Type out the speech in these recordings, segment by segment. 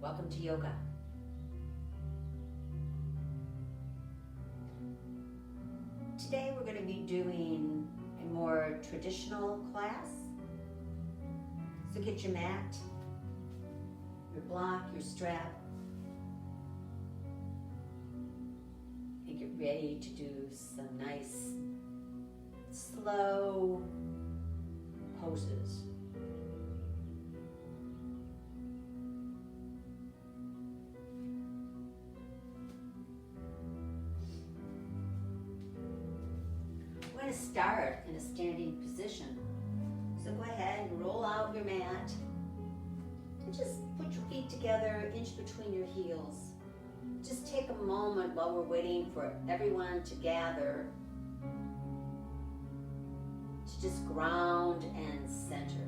Welcome to yoga. Today we're going to be doing a more traditional class. So get your mat, your block, your strap, and get ready to do some nice, slow poses. We're going to start in a standing position. So go ahead and roll out your mat and just put your feet together, inch between your heels. Just take a moment while we're waiting for everyone to gather to just ground and center.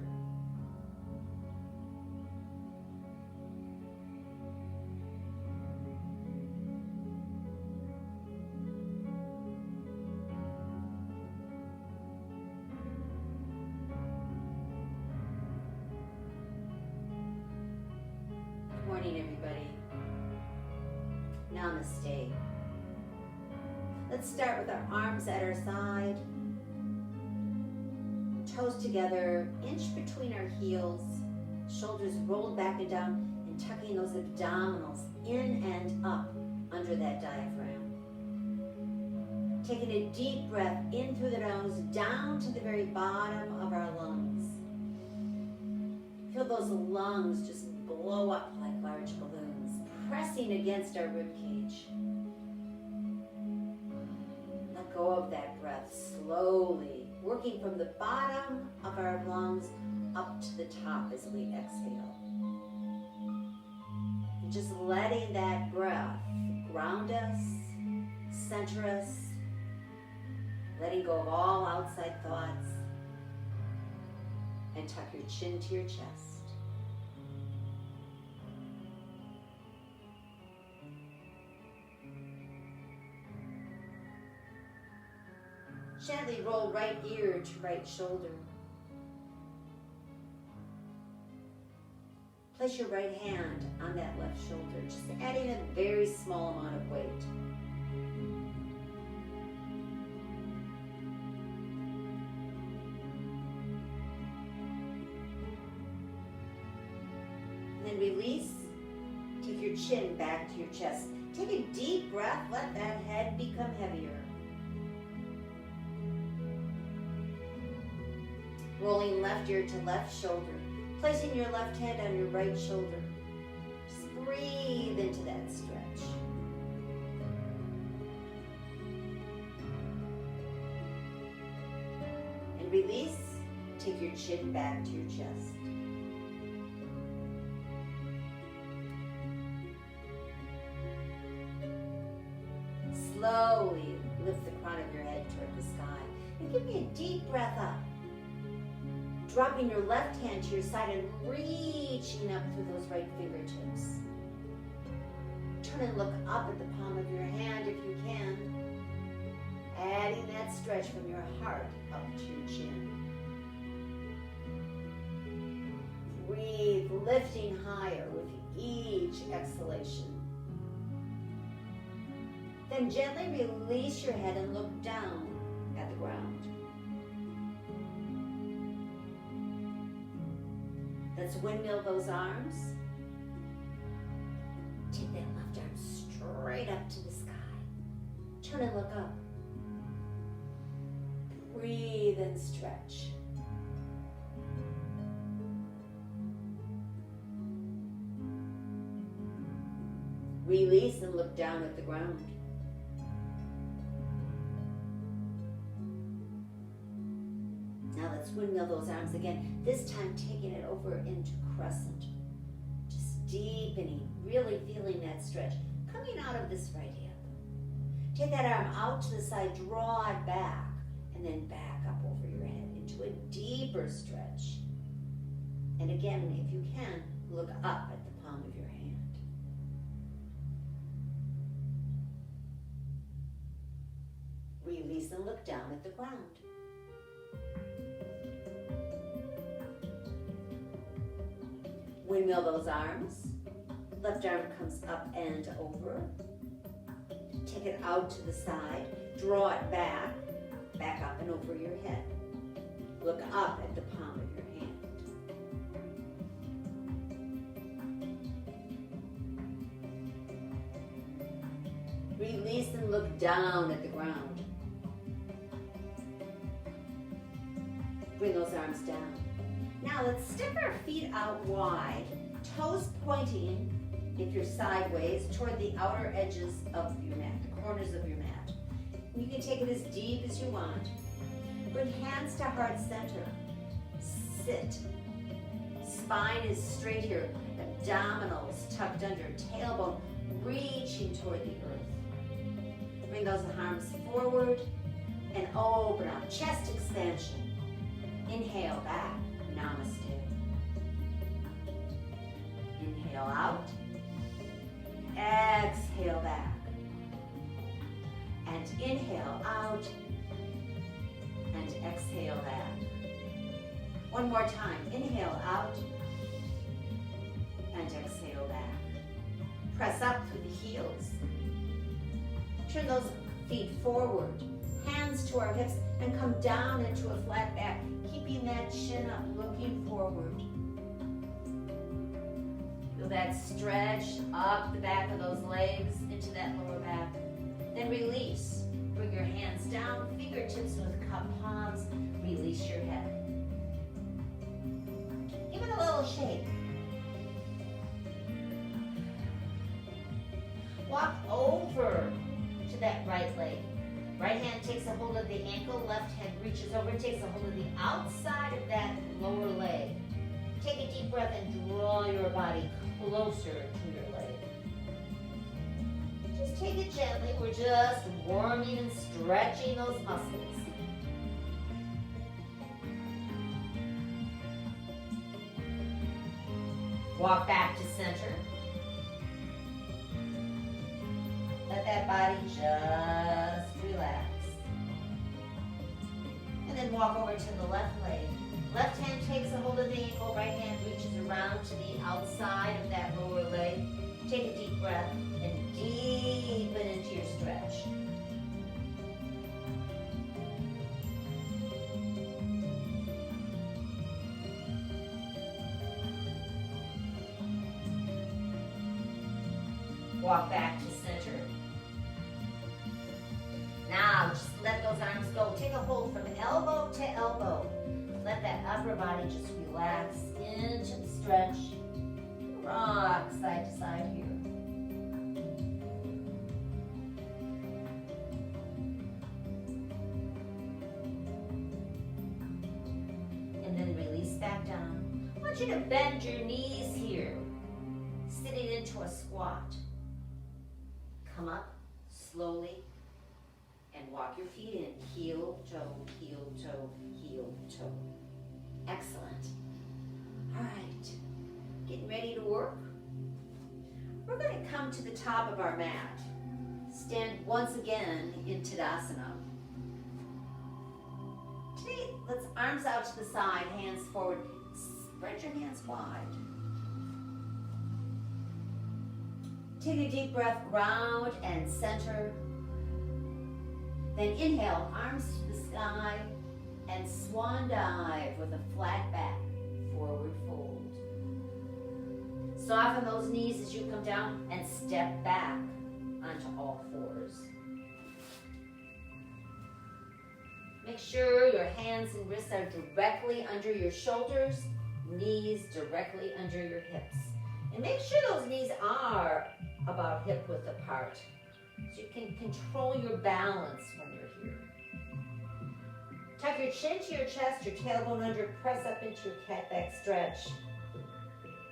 Good morning, everybody. Namaste. Let's start with our arms at our side, toes together, inch between our heels, shoulders rolled back and down, and tucking those abdominals in and up under that diaphragm. Taking a deep breath in through the nose, down to the very bottom of our lungs. Feel those lungs just blow up like large balloons, pressing against our rib cage. Let go of that breath slowly, working from the bottom of our lungs up to the top as we exhale. And just letting that breath ground us, center us, letting go of all outside thoughts, and tuck your chin to your chest. Gently roll right ear to right shoulder. Place your right hand on that left shoulder, just adding a very small amount of weight. And then release. Take your chin back to your chest. Take a deep breath. Let that head become heavier. Rolling left ear to left shoulder, placing your left hand on your right shoulder. Just breathe into that stretch. And release, take your chin back to your chest. Slowly lift the crown of your head toward the sky and give me a deep breath up. Dropping your left hand to your side and reaching up through those right fingertips. Turn and look up at the palm of your hand if you can. Adding that stretch from your heart up to your chin. Breathe, lifting higher with each exhalation. Then gently release your head and look down at the ground. Let's windmill those arms. Take that left arm straight up to the sky. Turn and look up. Breathe and stretch. Release and look down at the ground. Now let's windmill those arms again, this time taking it over into crescent. Just deepening, really feeling that stretch. Coming out of this right hip. Take that arm out to the side, draw it back, and then back up over your head into a deeper stretch. And again, if you can, look up at the palm of your hand. Release and look down at the ground. Windmill those arms. Left arm comes up and over. Take it out to the side. Draw it back. Back up and over your head. Look up at the palm of your hand. Release and look down at the ground. Bring those arms down. Now let's step our feet out wide, toes pointing, if you're sideways, toward the outer edges of your mat, the corners of your mat. And you can take it as deep as you want. Bring hands to heart center. Sit. Spine is straight here. Abdominals tucked under. Tailbone reaching toward the earth. Bring those arms forward and open up. Chest expansion. Inhale back. Namaste. Inhale out. Exhale back. And inhale out. And exhale back. One more time. Inhale out. And exhale back. Press up through the heels. Turn those feet forward. Hands to our hips and come down into a flat back. Keeping that chin up, looking forward. Feel that stretch up the back of those legs into that lower back. Then release. Bring your hands down, fingertips with cup palms. Release your head. Give it a little shake. Walk over to that right leg. Right hand takes a hold of the ankle, left hand reaches over and takes a hold of the outside of that lower leg. Take a deep breath and draw your body closer to your leg. Just take it gently. We're just warming and stretching those muscles. Walk back to center. Let that body just relax. And then walk over to the left leg. Left hand takes a hold of the ankle, right hand reaches around to the outside of that lower leg. Take a deep breath and deepen into your stretch. Walk back to center. Now, just let those arms go. Take a hold from elbow to elbow. Let that upper body just relax into the stretch. Rock side to side here. And then release back down. I want you to bend your knees here, sitting into a squat. Come up slowly and walk your feet in. Heel, toe, heel, toe, heel, toe. Excellent. All right, getting ready to work. We're going to come to the top of our mat. Stand once again in Tadasana. Today, let's arms out to the side, hands forward. Spread your hands wide. Take a deep breath, round and center. Then inhale, arms to the sky, and swan dive with a flat back, forward fold. Soften those knees as you come down and step back onto all fours. Make sure your hands and wrists are directly under your shoulders, knees directly under your hips. And make sure those knees are about hip width apart, so you can control your balance when you're here. Tuck your chin to your chest, your tailbone under, press up into your cat back stretch.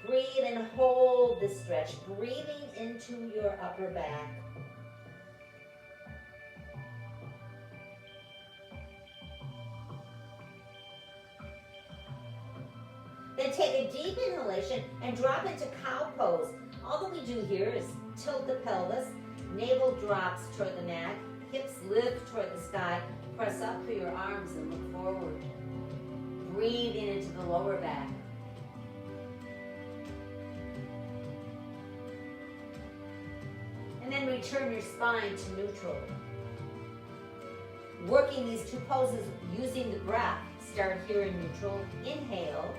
Breathe and hold this stretch, breathing into your upper back. Then take a deep inhalation and drop into cow pose. All that we do here is tilt the pelvis, navel drops toward the mat, hips lift toward the sky, press up through your arms and look forward. Breathing into the lower back. return your spine to neutral. Working these two poses using the breath. Start here in neutral. Inhale.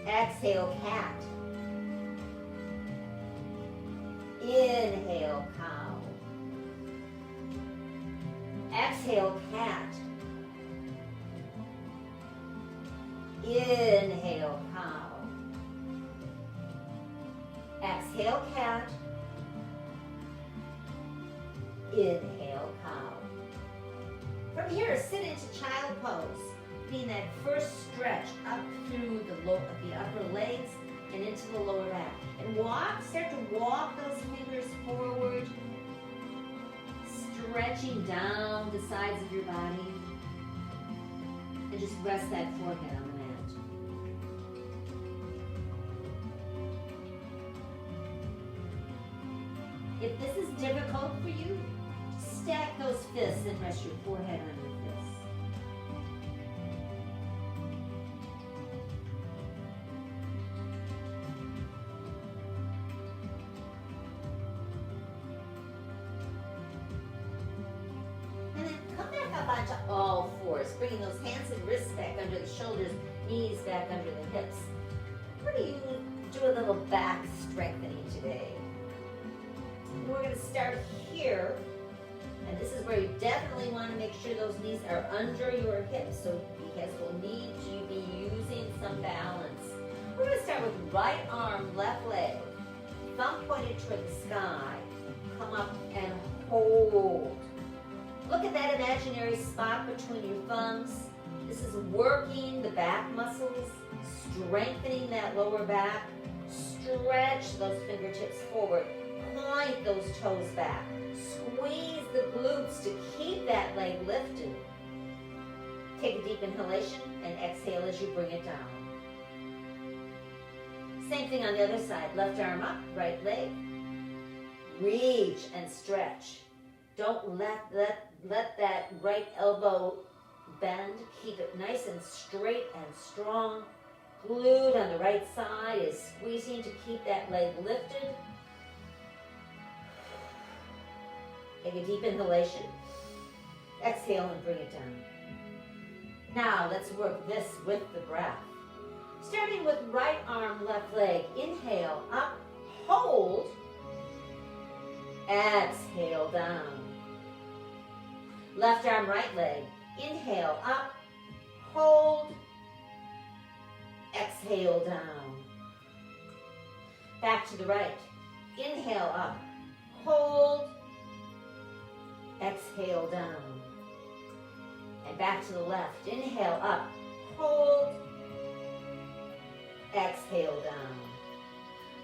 Exhale, cat. Inhale, cow. Exhale, cat. Inhale, cow. Exhale, cat. Inhale, cow. From here, sit into child pose, getting that first stretch up through the upper legs and into the lower back. And start to walk those fingers forward, stretching down the sides of your body. And just rest that forehead on the mat. If this is difficult for you, stack those fists and rest your forehead on your fists. And then come back up onto all fours, bringing those hands and wrists back under the shoulders, knees back under the hips. We're going to do a little back strengthening today. And we're going to start here. And this is where you definitely want to make sure those knees are under your hips, so because we'll need to be using some balance. We're going to start with right arm, left leg, thumb pointed toward the sky. Come up and hold. Look at that imaginary spot between your thumbs. This is working the back muscles, strengthening that lower back. Stretch those fingertips forward. Point those toes back. Squeeze the glutes to keep that leg lifted. Take a deep inhalation and exhale as you bring it down. Same thing on the other side. Left arm up, right leg. Reach and stretch. Don't let that right elbow bend. Keep it nice and straight and strong. Glute on the right side is squeezing to keep that leg lifted. Take a deep inhalation. Exhale and bring it down. Now let's work this with the breath. Starting with right arm, left leg. Inhale, up, hold. Exhale, down. Left arm, right leg. Inhale, up, hold. Exhale, down. Back to the right. Inhale, up, hold. Exhale, down. And back to the left. Inhale, up, hold. Exhale, down.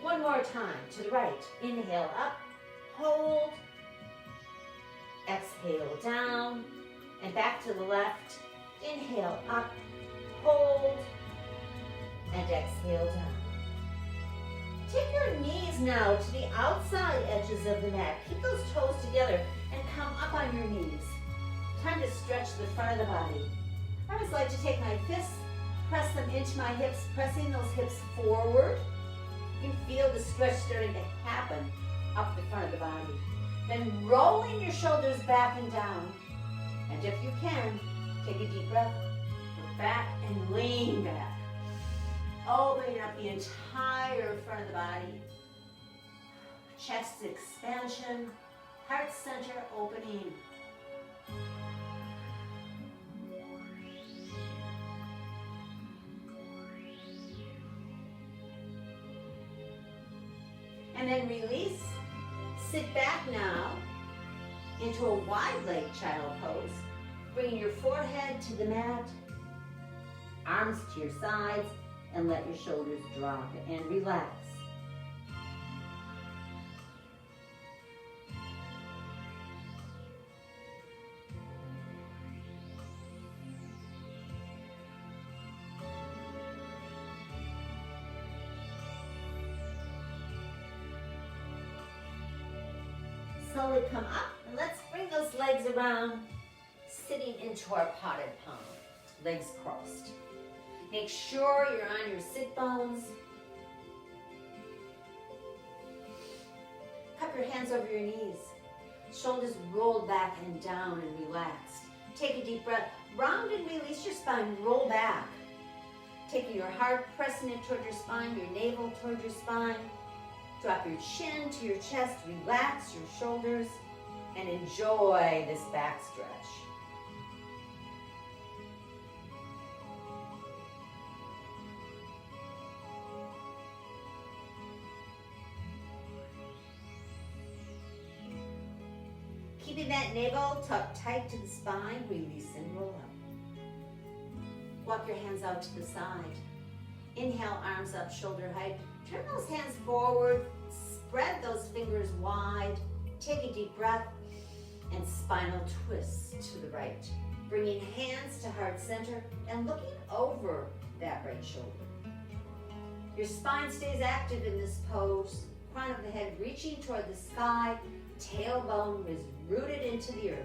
One more time, to the right. Inhale, up, hold. Exhale, down. And back to the left. Inhale, up, hold. And exhale, down. Take your knees now to the outside edges of the mat. Keep those toes together and come up on your knees. Time to stretch the front of the body. I always like to take my fists, press them into my hips, pressing those hips forward. You can feel the stretch starting to happen up the front of the body. Then rolling your shoulders back and down. And if you can, take a deep breath, look back and lean back. Opening up the entire front of the body. Chest expansion, heart center opening. And then release. Sit back now into a wide leg child pose. Bring your forehead to the mat, arms to your sides, and let your shoulders drop and relax. Slowly come up, and let's bring those legs around, sitting into our potted palm, legs crossed. Make sure you're on your sit bones. Wrap your hands over your knees. Shoulders rolled back and down and relaxed. Take a deep breath. Round and release your spine. Roll back. Taking your heart, pressing it toward your spine, your navel toward your spine. Drop your chin to your chest. Relax your shoulders and enjoy this back stretch. Keeping that navel tucked tight to the spine, release and roll up. Walk your hands out to the side. Inhale, arms up, shoulder height. Turn those hands forward, spread those fingers wide. Take a deep breath and spinal twist to the right. Bringing hands to heart center and looking over that right shoulder. Your spine stays active in this pose. Crown of the head reaching toward the sky. Tailbone is rooted into the earth.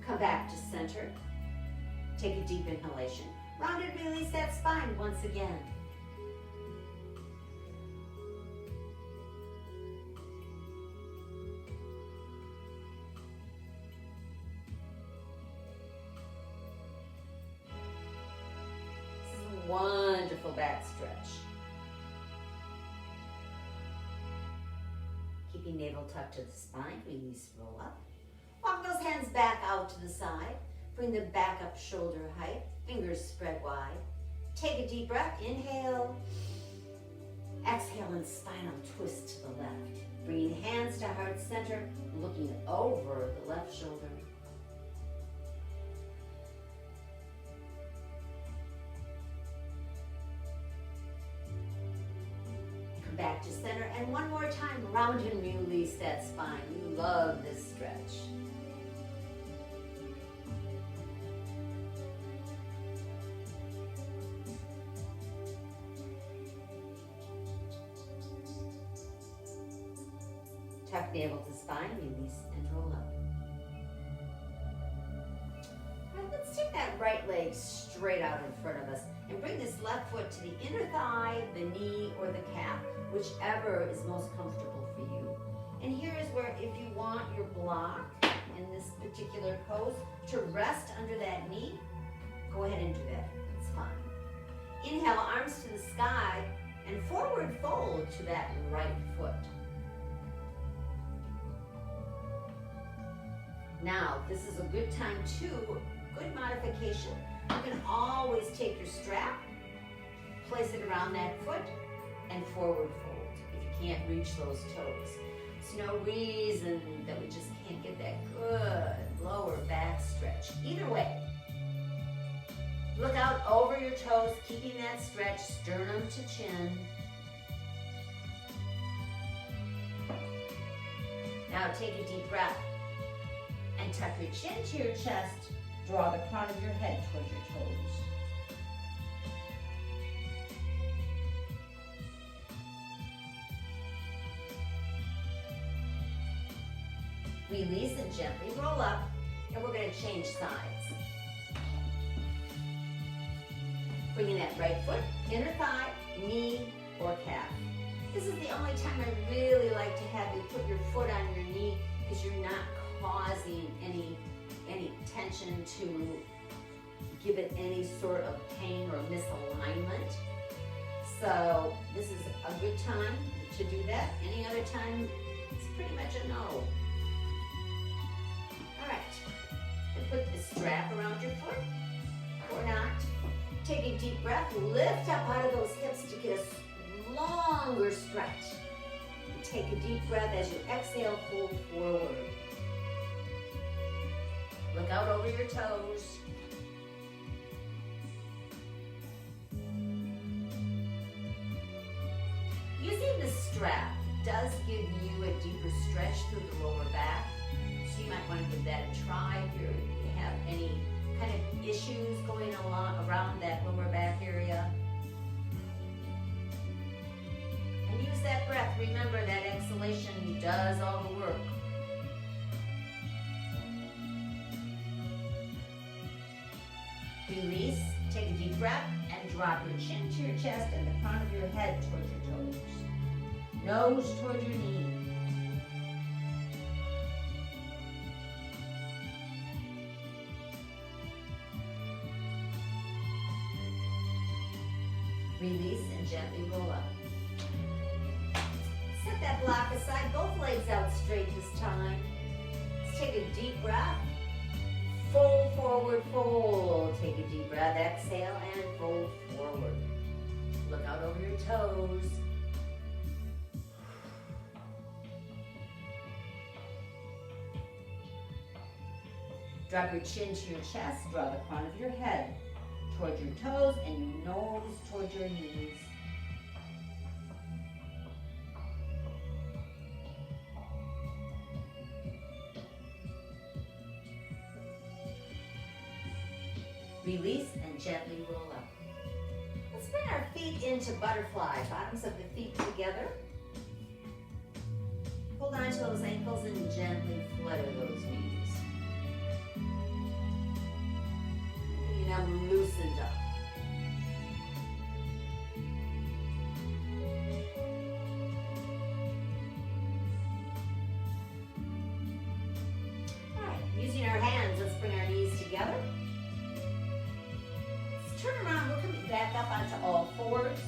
Come back to center. Take a deep inhalation. Round and release that spine once again. This is a wonderful back stretch. Keeping navel tucked to the spine, release, roll up. Walk those hands back out to the side. Bring them back up shoulder height, fingers spread wide. Take a deep breath, inhale. Exhale and spinal twist to the left. Bringing hands to heart center, looking over the left shoulder. Come back to center, and one more time, round and release that spine. We love this stretch. Tuck navel to spine, release and roll up. All right, let's take that right leg straight out in front of us and bring this left foot to the inner thigh, the knee, or the calf, whichever is most comfortable for you. And here is where, if you want your block in this particular pose to rest under that knee, go ahead and do that. It's fine. Inhale, arms to the sky, and forward fold to that right foot. Now, this is a good time too, good modification. You can always take your strap, place it around that foot, and forward fold if you can't reach those toes. There's no reason that we just can't get that good lower back stretch. Either way, look out over your toes, keeping that stretch, sternum to chin. Now take a deep breath. And tuck your chin to your chest. Draw the crown of your head toward your toes. Release and gently roll up, and we're going to change sides. Bringing that right foot, inner thigh, knee, or calf. This is the only time I really like to have you put your foot on your knee because you're not causing any tension to give it any sort of pain or misalignment. So this is a good time to do that. Any other time, it's pretty much a no. All right, and put the strap around your foot, or not. Take a deep breath, lift up out of those hips to get a longer stretch. And take a deep breath as you exhale, fold forward. Look out over your toes. Using the strap does give you a deeper stretch through the lower back, so you might want to give that a try if you have any kind of issues going along around that lower back area. And use that breath. Remember that exhalation does all the work. Release, take a deep breath, And drop your chin to your chest and the crown of your head toward your toes. Nose toward your knee. Release and gently roll up. Set that block aside, both legs out straight this time. Let's take a deep breath. Fold forward, fold. Take a deep breath, exhale, and fold forward. Look out over your toes. Drop your chin to your chest, draw the crown of your head toward your toes and your nose toward your knees. Release and gently roll up. Let's bring our feet into butterfly, bottoms of the feet together. Hold on to those ankles and gently flutter those knees. You now loosened up. All right, using our hands, let's bring our knees together. Turn around, we're coming back up onto all fours.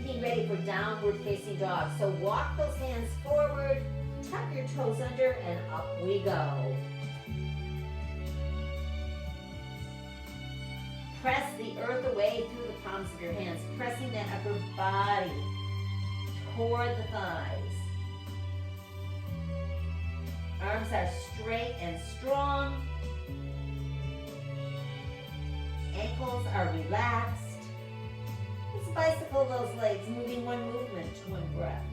Getting ready for downward facing dog. So walk those hands forward, tuck your toes under, and up we go. Press the earth away through the palms of your hands, pressing that upper body toward the thighs. Arms are straight and strong. Ankles are relaxed. Let's bicycle those legs, moving one movement to one breath.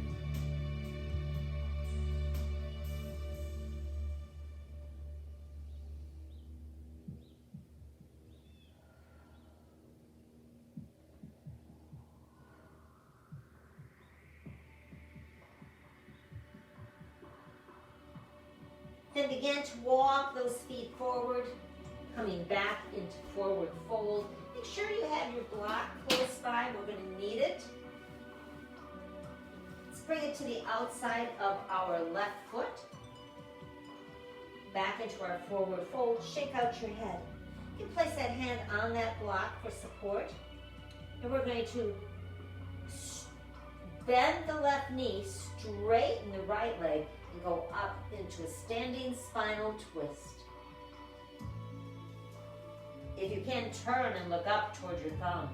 Then begin to walk those feet forward, coming back into forward fold. Make sure you have your block close by. We're going to need it. Let's bring it to the outside of our left foot. Back into our forward fold. Shake out your head. You can place that hand on that block for support. And we're going to bend the left knee, straighten the right leg, and go up into a standing spinal twist. If you can, turn and look up toward your thumb.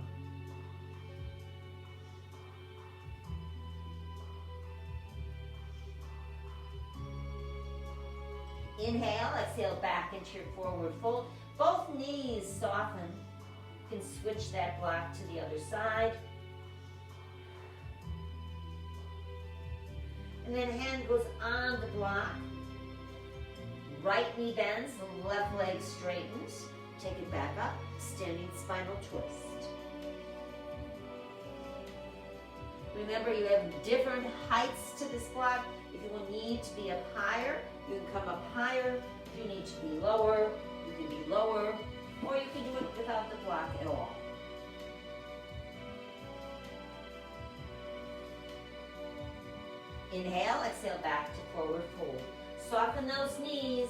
Inhale, exhale back into your forward fold. Both knees soften. You can switch that block to the other side. And then hand goes on the block. Right knee bends, the left leg straightens. Take it back up, standing spinal twist. Remember, you have different heights to this block. If you will need to be up higher, you can come up higher. If you need to be lower, you can be lower, or you can do it without the block at all. Inhale, exhale back to forward fold. Soften those knees.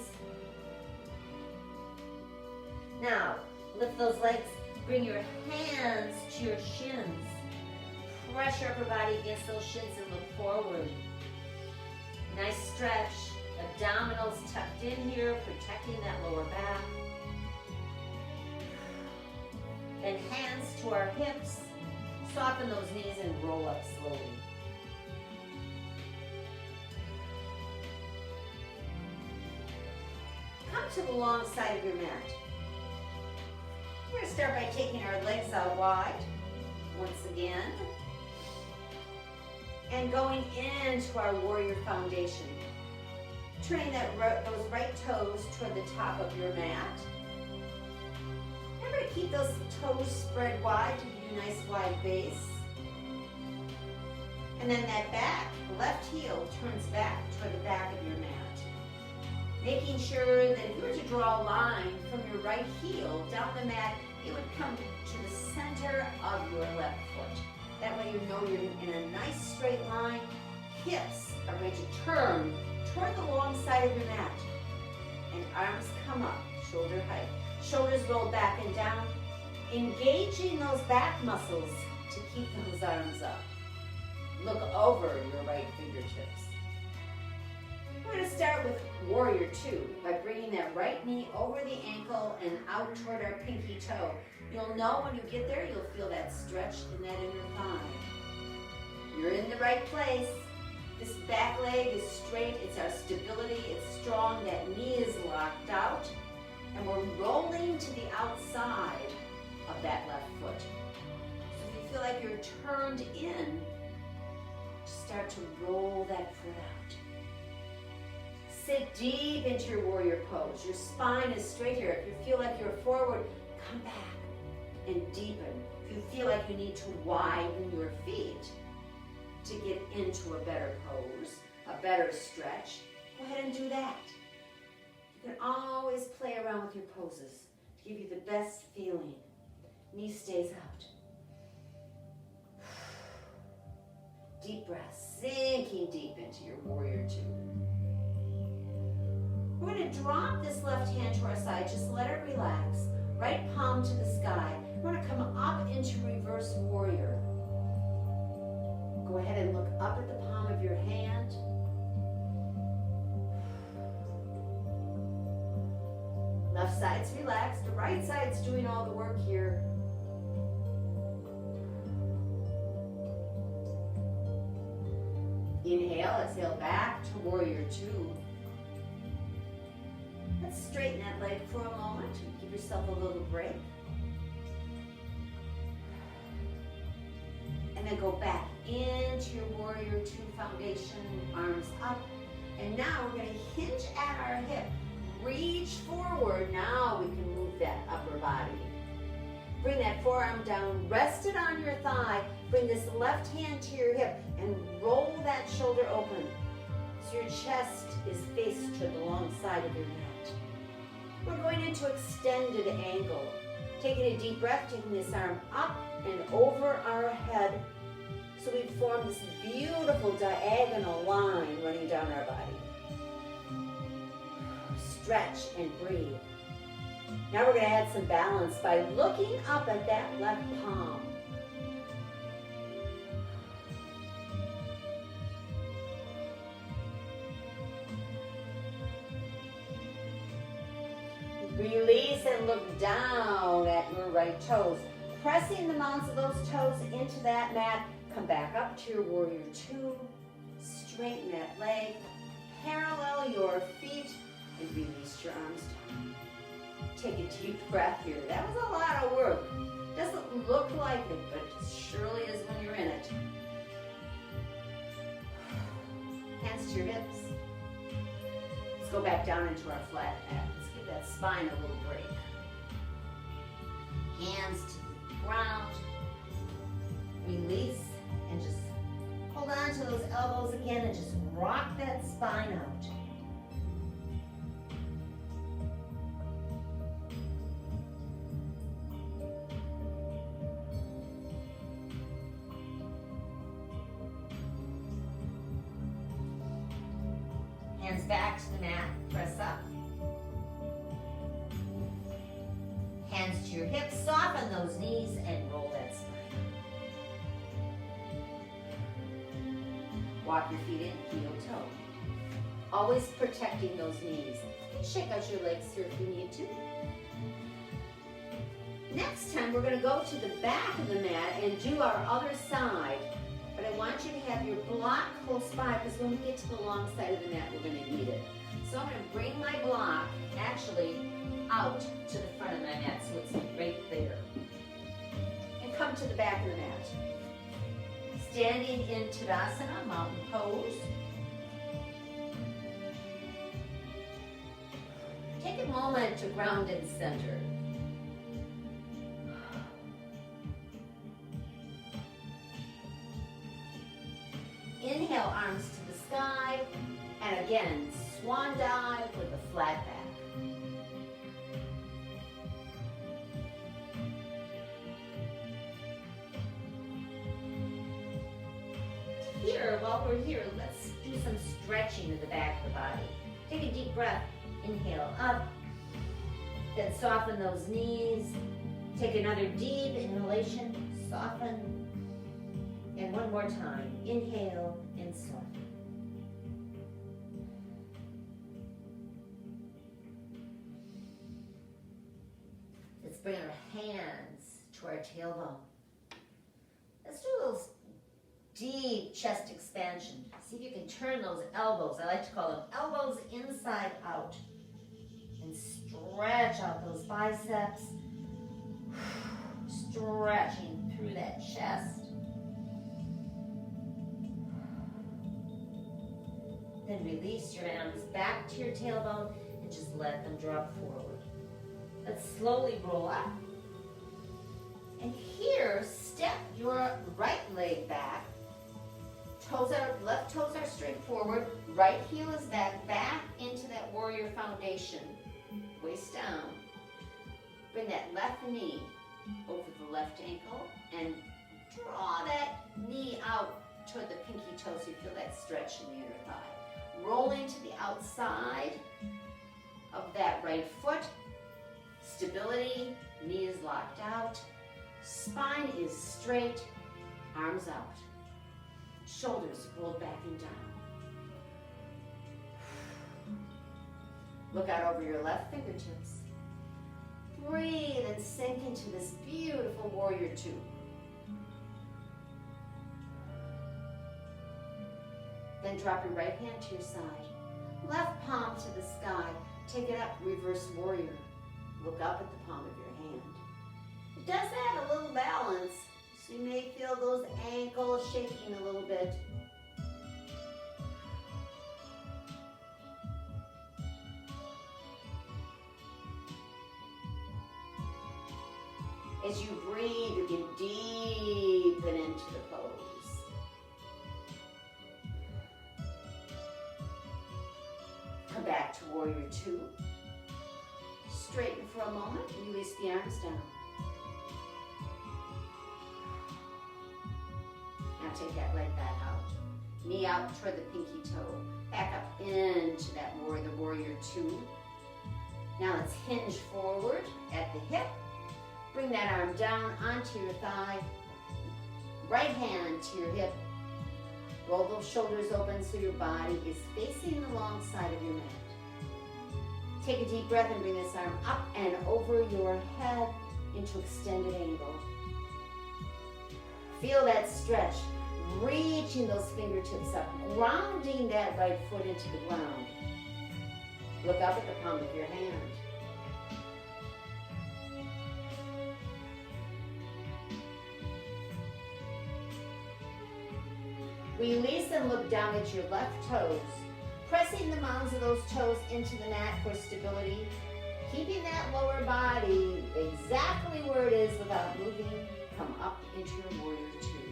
Now, lift those legs, bring your hands to your shins. Press your upper body against those shins and look forward. Nice stretch. Abdominals tucked in here, protecting that lower back. Then hands to our hips. Soften those knees and roll up slowly. Come to the long side of your mat. We're going to start by taking our legs out wide, once again, and going into our warrior foundation. Turning those right toes toward the top of your mat. Remember to keep those toes spread wide to give you a nice wide base. And then that back, left heel, turns back toward the back of your mat. Making sure that if you were to draw a line from your right heel down the mat, it would come to the center of your left foot. That way you know you're in a nice straight line. Hips are going to turn toward the long side of your mat. And arms come up, shoulder height. Shoulders roll back and down, engaging those back muscles to keep those arms up. Look over your right fingertips. We're going to start with Warrior Two by bringing that right knee over the ankle and out toward our pinky toe. You'll know when you get there, you'll feel that stretch in that inner thigh. You're in the right place. This back leg is straight, it's our stability, it's strong, that knee is locked out, and we're rolling to the outside of that left foot. So if you feel like you're turned in, start to roll that foot out. Sit deep into your warrior pose. Your spine is straight here. If you feel like you're forward, come back and deepen. If you feel like you need to widen your feet to get into a better pose, a better stretch, go ahead and do that. You can always play around with your poses to give you the best feeling. Knee stays out. Deep breath, sinking deep into your Warrior Two. We're going to drop this left hand to our side. Just let it relax. Right palm to the sky. We're going to come up into Reverse Warrior. Go ahead and look up at the palm of your hand. Left side's relaxed. The right side's doing all the work here. Inhale, exhale back to Warrior Two. Let's straighten that leg for a moment. Give yourself a little break. And then go back into your Warrior Two foundation, arms up. And now we're going to hinge at our hip. Reach forward. Now we can move that upper body. Bring that forearm down, rest it on your thigh. Bring this left hand to your hip and roll that shoulder open so your chest is faced to the long side of your mat. We're going into extended angle. Taking a deep breath, taking this arm up and over our head. So we form this beautiful diagonal line running down our body. Stretch and breathe. Now we're going to add some balance by looking up at that left palm. Release and look down at your right toes. Pressing the mounts of those toes into that mat. Come back up to your Warrior Two. Straighten that leg. Parallel your feet and release your arms down. Take a deep breath here. That was a lot of work. Doesn't look like it, but it surely is when you're in it. Hands to your hips. Let's go back down into our flat mat. Let's give that spine a little break. Hands to the ground. Release and just hold on to those elbows again and just rock that spine out. Hands back to the mat, press up. Hands to your hips, soften those knees and roll that spine. Walk your feet in, heel toe. Always protecting those knees. Shake out your legs here if you need to. Next time we're going to go to the back of the mat and do our other side. But I want you to have your block close by because when we get to the long side of the mat, we're going to need it. So I'm going to bring my block actually out to the front of my mat so it's right there. And come to the back of the mat. Standing in Tadasana, mountain pose. Take a moment to ground and center. Inhale, arms to the sky, and again, swan dive with a flat back. Here, while we're here, let's do some stretching of the back of the body. Take a deep breath. Inhale up. Then soften those knees. Take another deep inhalation. Soften. And one more time. Inhale and soften. Let's bring our hands to our tailbone. Let's do a little deep chest expansion. See if you can turn those elbows. I like to call them elbows inside out. And stretch out those biceps. Stretching through that chest. Then release your arms back to your tailbone and just let them drop forward. Let's slowly roll up. And here, step your right leg back. Left toes are straight forward. Right heel is back into that warrior foundation. Waist down. Bring that left knee over the left ankle and draw that knee out toward the pinky toe so you feel that stretch in the inner thigh. Roll into the outside of that right foot. Stability, knee is locked out. Spine is straight, arms out. Shoulders rolled back and down. Look out over your left fingertips. Breathe and sink into this beautiful warrior two. Then drop your right hand to your side. Left palm to the sky. Take it up, reverse warrior. Look up at the palm of your hand. It does add a little balance, so you may feel those ankles shaking a little bit. As you breathe, you can deepen into the pose. Come back to warrior two. Straighten for a moment, release the arms down. Now take that leg back out. Knee out toward the pinky toe. Back up into that warrior two. Now let's hinge forward at the hip. Bring that arm down onto your thigh. Right hand to your hip. Roll those shoulders open so your body is facing the long side of your mat. Take a deep breath and bring this arm up and over your head into extended angle. Feel that stretch, reaching those fingertips up, grounding that right foot into the ground. Look up at the palm of your hand. Release and look down at your left toes, pressing the mounds of those toes into the mat for stability, keeping that lower body exactly where it is without moving. Come up into your warrior two.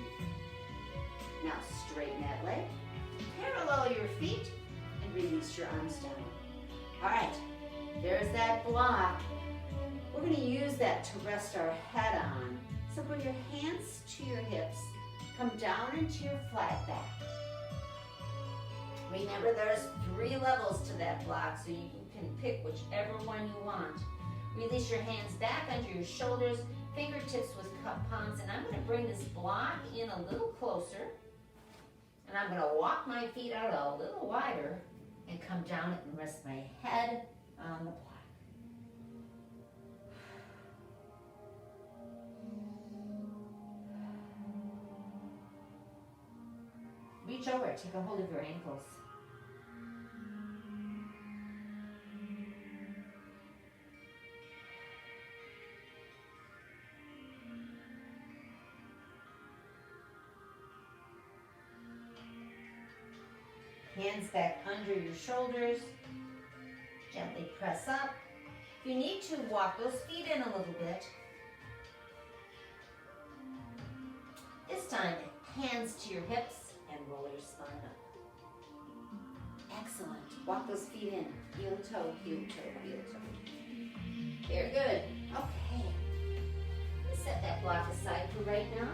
Now straighten that leg, parallel your feet, and release your arms down. All right, there's that block. We're going to use that to rest our head on. So bring your hands to your hips. Come down into your flat back. Remember, there's 3 levels to that block, so you can pick whichever one you want. Release your hands back under your shoulders, fingertips with cup palms, and I'm going to bring this block in a little closer, and I'm going to walk my feet out a little wider and come down and rest my head on the block. Reach over, take a hold of your ankles. Hands back under your shoulders. Gently press up. If you need to, walk those feet in a little bit. This time, hands to your hips and roll your spine up. Excellent. Walk those feet in. Heel toe, heel toe, heel toe. Very good. Okay. Let's set that block aside for right now.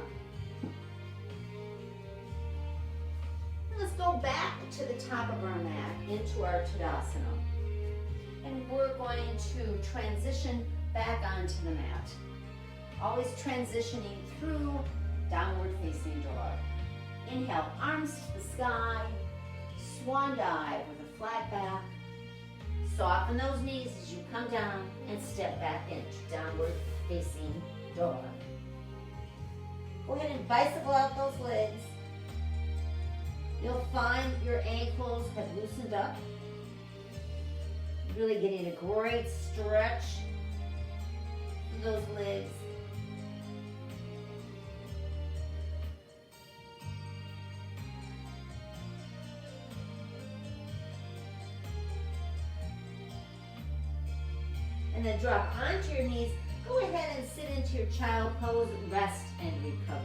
Let's go back to the top of our mat into our Tadasana. And we're going to transition back onto the mat. Always transitioning through downward facing dog. Inhale, arms to the sky. Swan dive with a flat back. Soften those knees as you come down and step back into downward facing dog. Go ahead and bicycle out those legs. You'll find your ankles have loosened up. Really getting a great stretch through those legs. And then drop onto your knees. Go ahead and sit into your child pose, rest and recover.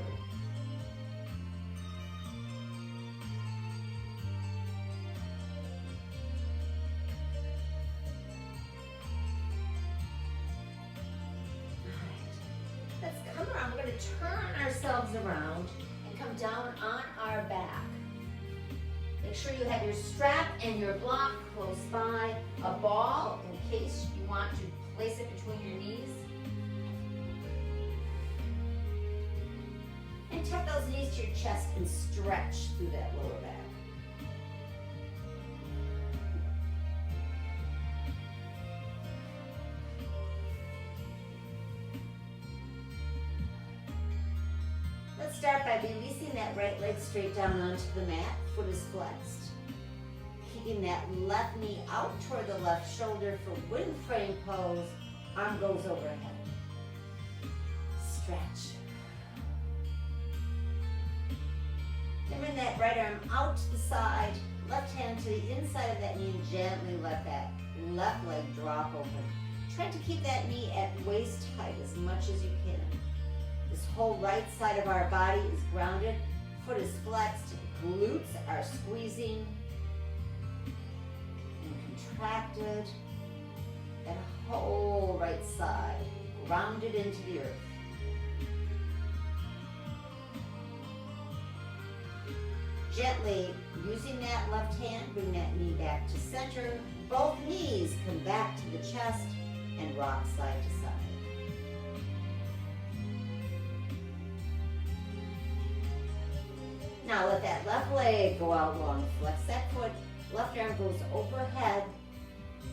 Let's come around. We're going to turn ourselves around and come down on our back. Make sure you have your strap and your block close by. A ball in case you want to place it between your knees. And tuck those knees to your chest and stretch through that lower back. Let's start by releasing that right leg straight down onto the mat. Foot is flexed. Keeping that left knee out toward the left shoulder for wind frame pose. Arm goes overhead. Stretch. Then bring that right arm out to the side. Left hand to the inside of that knee and gently let that left leg drop open. Try to keep that knee at waist height as much as you can. This whole right side of our body is grounded. Foot is flexed. Glutes are squeezing and contracted. That whole right side grounded into the earth. Gently, using that left hand, bring that knee back to center. Both knees come back to the chest and rock side to side. Now let that left leg go out long. Flex that foot. Left arm goes overhead.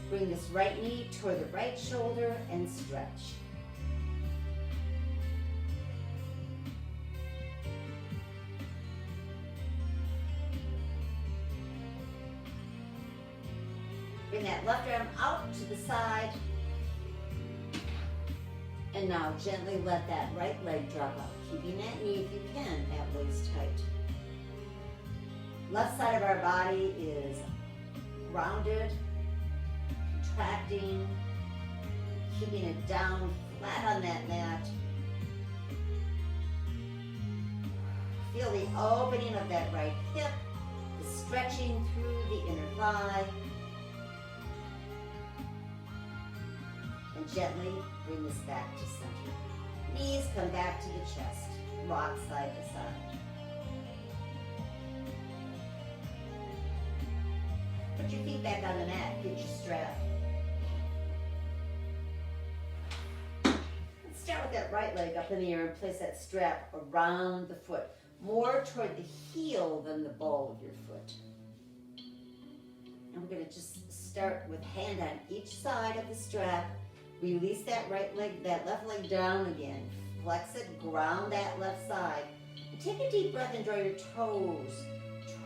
Bring this right knee toward the right shoulder and stretch. Bring that left arm out to the side. And now gently let that right leg drop out, keeping that knee, if you can, at waist height. Left side of our body is grounded, contracting, keeping it down flat on that mat. Feel the opening of that right hip, the stretching through the inner thigh. And gently bring this back to center. Knees come back to the chest, rock side to side. Put your feet back on the mat, get your strap. Let's start with that right leg up in the air and place that strap around the foot, more toward the heel than the ball of your foot. And we're going to just start with hand on each side of the strap. Release that right leg, that left leg down again. Flex it, ground that left side. And take a deep breath and draw your toes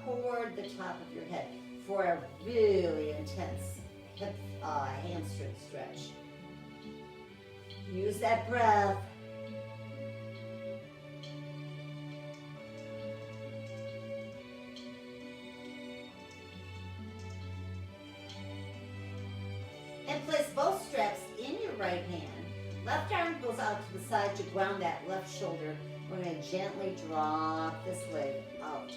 toward the top of your head for a really intense hip, hamstring stretch. Use that breath. And place both straps in your right hand. Left arm goes out to the side to ground that left shoulder. We're going to gently drop this leg out.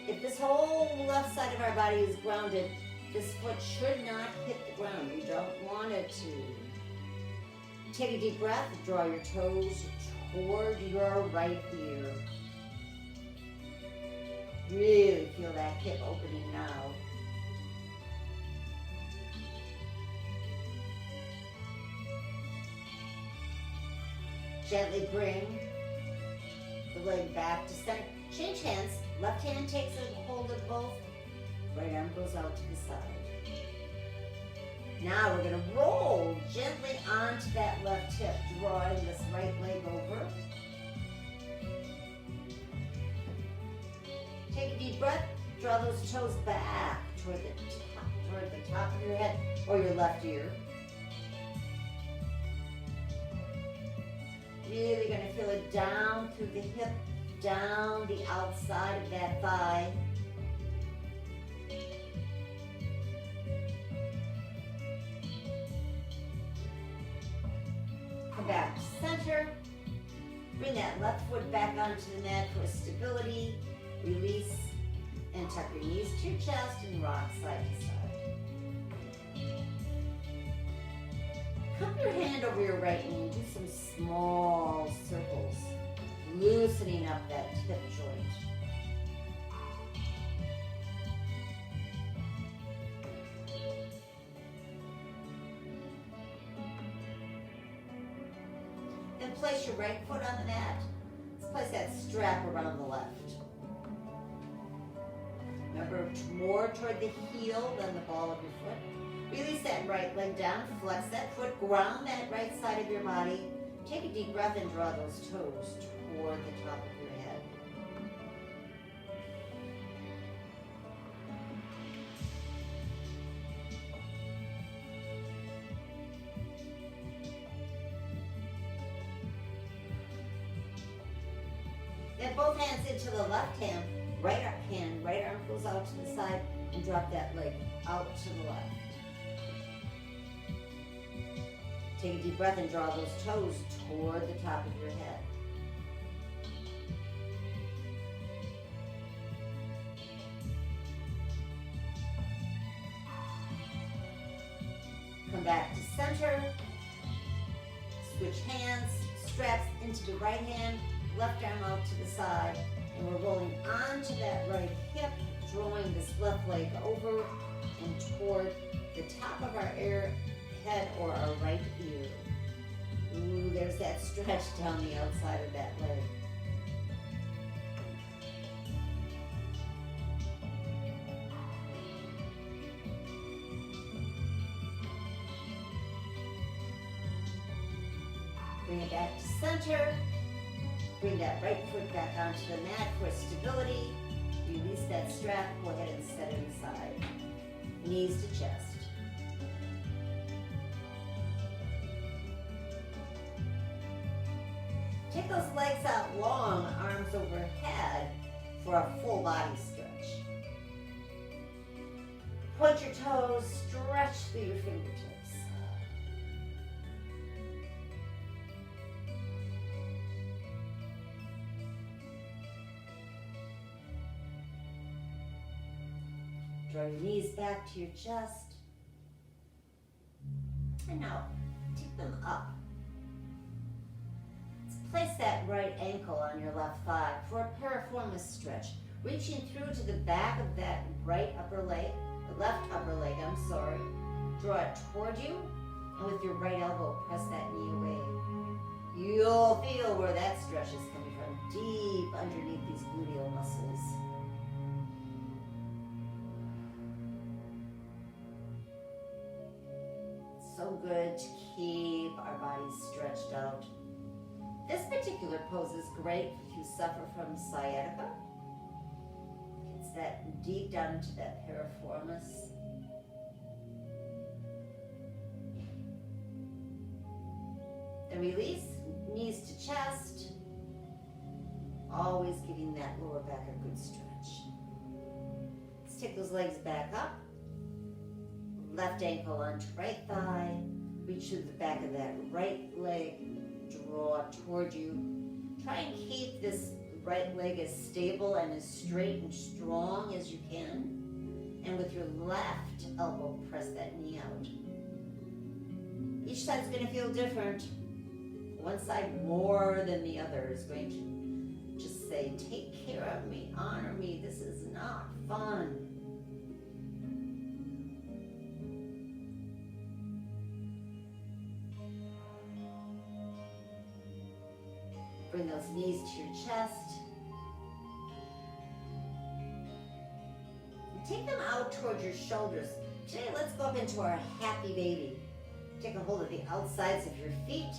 If this whole left side of our body is grounded, This foot should not hit the ground. You don't want it to. Take a deep breath. Draw your toes toward your right ear. Really feel that hip opening now. Gently bring the leg back to center. Change hands. Left hand takes a hold of both. Right arm goes out to the side. Now we're going to roll gently onto that left hip, drawing this right leg over. Take a deep breath. Draw those toes back toward the top of your head or your left ear. Really going to feel it down through the hip, down the outside of that thigh. Come back to center. Bring that left foot back onto the mat for stability. Release and tuck your knees to your chest and rock side to side. Cup your hand over your right knee and do some small circles, loosening up that hip joint. Then place your right foot on the mat. Let's place that strap around the left. Remember, more toward the heel than the ball of your foot. Release that right leg down, flex that foot, ground that right side of your body. Take a deep breath and draw those toes toward the top of your head. Then both hands into the left hand, right arm goes out to the side, and drop that leg out to the left. Take a deep breath and draw those toes toward the top of your head. Come back to center. Switch hands, straps into the right hand, left arm out to the side, and we're rolling onto that right hip, drawing this left leg over and toward the top of our head or our right ear. Ooh, there's that stretch down the outside of that leg. Bring it back to center. Bring that right foot back onto the mat for stability. Release that strap. Go ahead and set it aside. Knees to chest. Take those legs out long, arms overhead for a full body stretch. Point your toes, stretch through your fingertips. Draw your knees back to your chest. And now, take them up. Place that right ankle on your left thigh for a piriformis stretch, reaching through to the back of that right upper leg, the left upper leg, Draw it toward you, and with your right elbow, press that knee away. You'll feel where that stretch is coming from, deep underneath these gluteal muscles. So good to keep our bodies stretched out. This particular pose is great if you suffer from sciatica. It's that deep down into that piriformis. Then release, knees to chest. Always giving that lower back a good stretch. Let's take those legs back up. Left ankle onto right thigh. Reach through the back of that right leg. Draw toward you. Try and keep this right leg as stable and as straight and strong as you can. And with your left elbow, press that knee out. Each side's going to feel different. One side more than the other is going to just say, take care of me, honor me, this is not fun. Bring those knees to your chest. And take them out toward your shoulders. Today, let's go up into our happy baby. Take a hold of the outsides of your feet.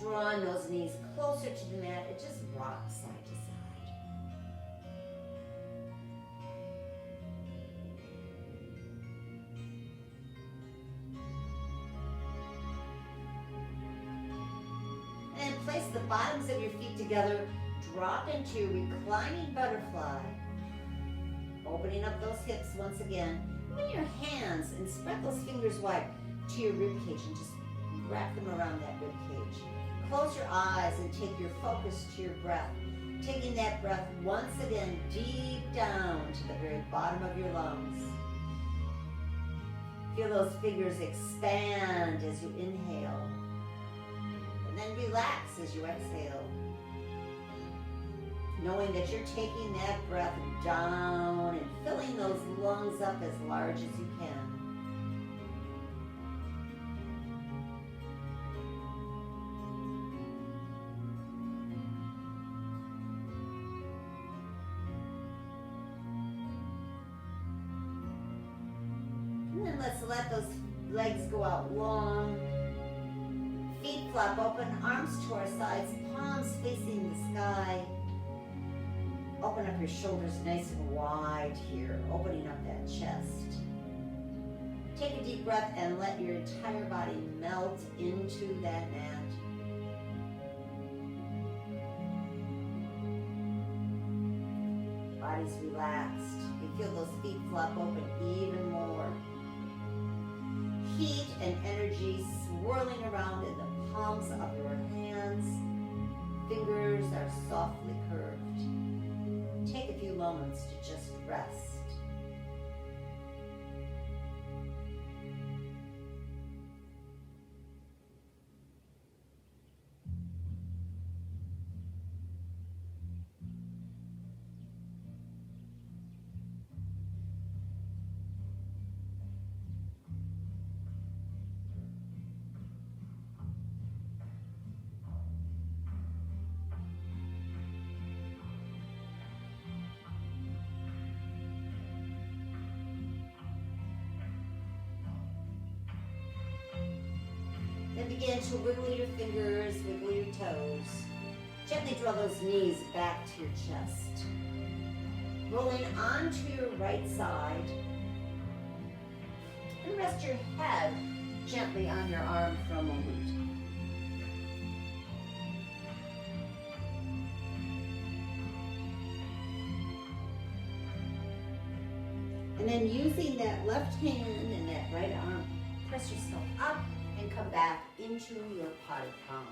Drawing those knees closer to the mat. It just rocks side to side. And then place the bottoms of your feet together. Drop into your reclining butterfly. Opening up those hips once again. Bring your hands and spread those fingers wide to your rib cage and just wrap them around that rib cage. Close your eyes and take your focus to your breath. Taking that breath once again deep down to the very bottom of your lungs. Feel those fingers expand as you inhale. And then relax as you exhale. Knowing that you're taking that breath down and filling those lungs up as large as you can. And then let's let those legs go out long. Feet flop open, arms to our sides, palms facing the sky. Open up your shoulders nice and wide here, opening up that chest. Take a deep breath and let your entire body melt into that mat. Body's relaxed. You feel those feet flop open even more. Heat and energy swirling around in the palms of your hands. Fingers are softly curved. Take a few moments to just rest. Then begin to wiggle your fingers, wiggle your toes. Gently draw those knees back to your chest. Rolling onto your right side. And rest your head gently on your arm for a moment. And then using that left hand and that right arm, press yourself up and come back into your potted palm.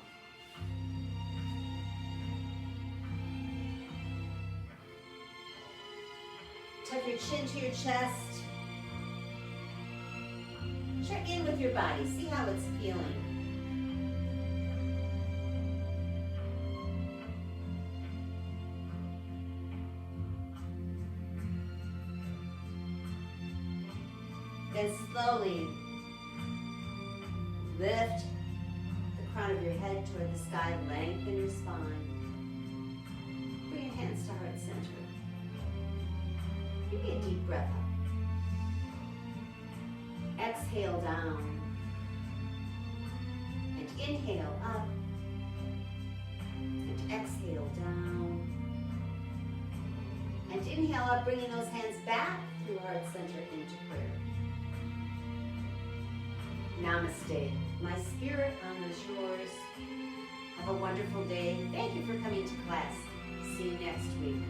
Tuck your chin to your chest. Check in with your body, see how it's feeling. Then slowly lift the crown of your head toward the sky, lengthen your spine. Bring your hands to heart center. Give me a deep breath up. Exhale down. And inhale up. And exhale down. And inhale up, bringing those hands back through heart center into prayer. Namaste. My spirit honors yours. Have a wonderful day. Thank you for coming to class. See you next week.